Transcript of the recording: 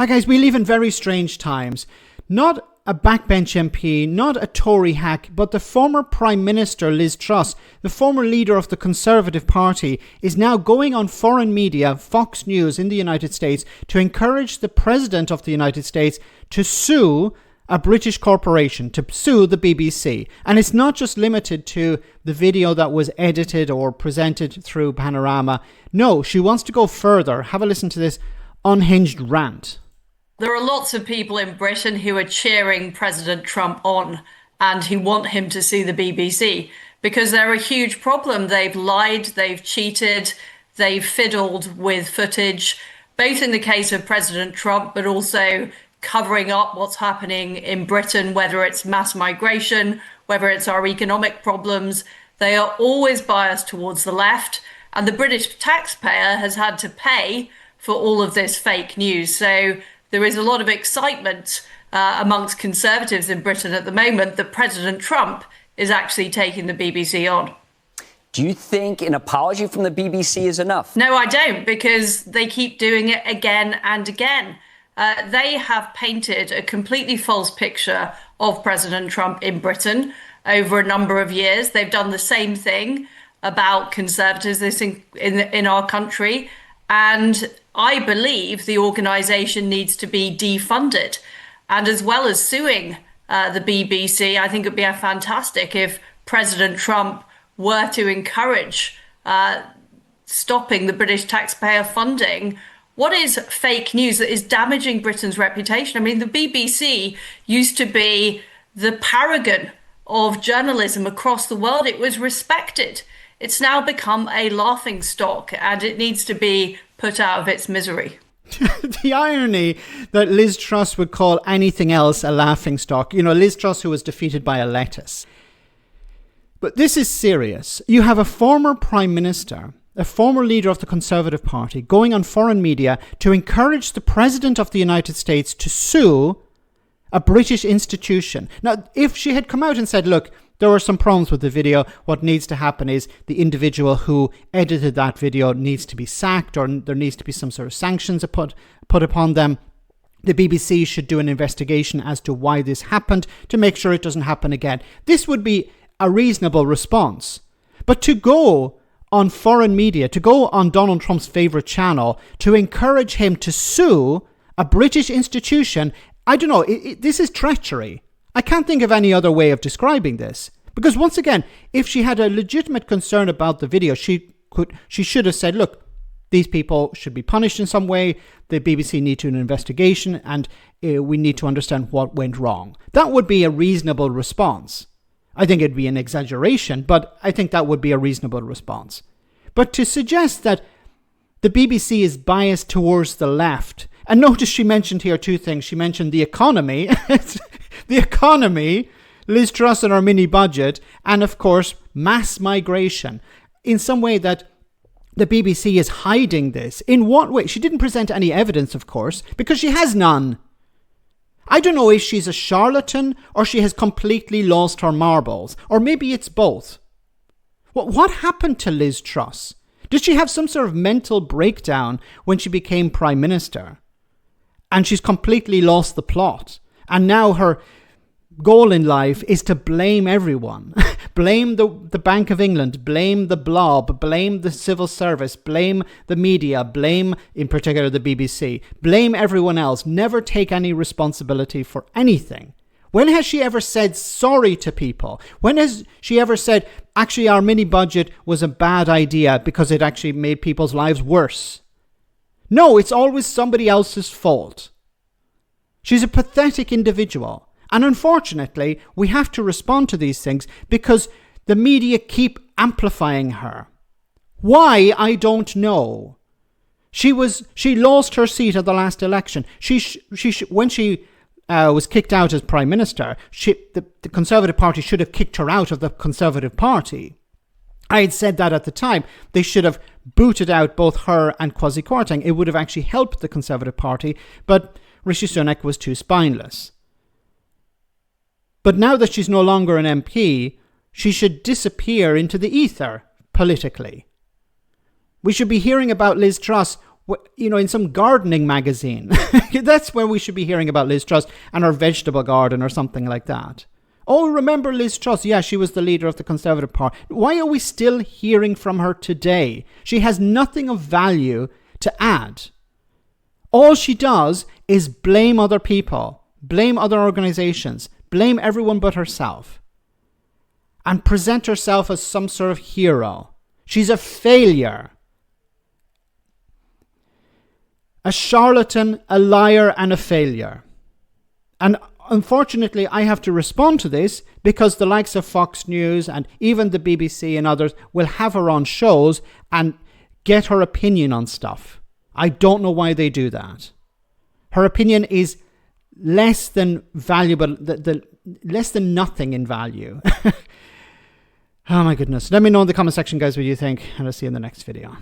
Hi guys, we live in very strange times. Not a backbench MP, not a Tory hack, but the former Prime Minister Liz Truss, the former leader of the Conservative Party, is now going on foreign media, Fox News in the United States, to encourage the President of the United States to sue a British corporation, to sue the BBC. And it's not just limited to the video that was edited or presented through Panarama. No, she wants to go further. Have a listen to this Unhinged Rant. There are lots of people in Britain who are cheering President Trump on and who want him to sue the BBC because they're a huge problem. They've lied, they've cheated, they've fiddled with footage, both in the case of President Trump, but also covering up what's happening in Britain, whether it's mass migration, whether it's our economic problems. They are always biased towards the left, and the British taxpayer has had to pay for all of this fake news. So there is a lot of excitement amongst Conservatives in Britain at the moment that President Trump is actually taking the BBC on. Do you think an apology from the BBC is enough? No, I don't, because they keep doing it again and again. They have painted a completely false picture of President Trump in Britain over a number of years. They've done the same thing about Conservatives in our country. And I believe the organisation needs to be defunded. And as well as suing the BBC, I think it would be fantastic if President Trump were to encourage stopping the British taxpayer funding what is fake news that is damaging Britain's reputation. I mean, the BBC used to be the paragon of journalism across the world. It was respected. It's now become a laughingstock, and it needs to be put out of its misery. The irony that Liz Truss would call anything else a laughingstock. You know, Liz Truss who was defeated by a lettuce. But this is serious. You have a former Prime Minister, a former leader of the Conservative Party, going on foreign media to encourage the President of the United States to sue a British institution. Now, if she had come out and said, look, there were some problems with the video, what needs to happen is the individual who edited that video needs to be sacked, or there needs to be some sort of sanctions put upon them. The BBC should do an investigation as to why this happened to make sure it doesn't happen again. This would be a reasonable response. But to go on foreign media, to go on Donald Trump's favourite channel, to encourage him to sue a British institution, I don't know, this is treachery. I can't think of any other way of describing this. Because once again, if she had a legitimate concern about the video, she should have said, look, these people should be punished in some way, the BBC need to do an investigation, and we need to understand what went wrong. That would be a reasonable response. I think it'd be an exaggeration, but I think that would be a reasonable response. But to suggest that the BBC is biased towards the left, and notice she mentioned here two things. She mentioned the economy, the economy, Liz Truss and our mini budget, and of course, mass migration. In some way that the BBC is hiding this. In what way? She didn't present any evidence, of course, because she has none. I don't know if she's a charlatan or she has completely lost her marbles, or maybe it's both. What happened to Liz Truss? Did she have some sort of mental breakdown when she became Prime Minister? And she's completely lost the plot. And now her goal in life is to blame everyone. Blame the Bank of England, blame the Blob, blame the civil service, blame the media, blame in particular the BBC, blame everyone else, never take any responsibility for anything. When has she ever said sorry to people? When has she ever said, actually our mini budget was a bad idea because it actually made people's lives worse? No, it's always somebody else's fault. She's a pathetic individual. And unfortunately, we have to respond to these things because the media keep amplifying her. Why? I don't know. She lost her seat at the last election. When she was kicked out as Prime Minister, the Conservative Party should have kicked her out of the Conservative Party. I had said that at the time. They should have booted out both her and Kwasi Kwarteng. It would have actually helped the Conservative Party, but Rishi Sunak was too spineless. But now that she's no longer an MP, she should disappear into the ether politically. We should be hearing about Liz Truss in some gardening magazine. That's where we should be hearing about Liz Truss and her vegetable garden or something like that. Oh, remember Liz Truss? Yeah, she was the leader of the Conservative Party. Why are we still hearing from her today? She has nothing of value to add. All she does is blame other people, blame other organizations, blame everyone but herself, and present herself as some sort of hero. She's a failure. A charlatan, a liar, and a failure. And unfortunately, I have to respond to this because the likes of Fox News and even the BBC and others will have her on shows and get her opinion on stuff. I don't know why they do that. Her opinion is less than valuable, less than nothing in value. Oh my goodness. Let me know in the comment section, guys, what you think, and I'll see you in the next video.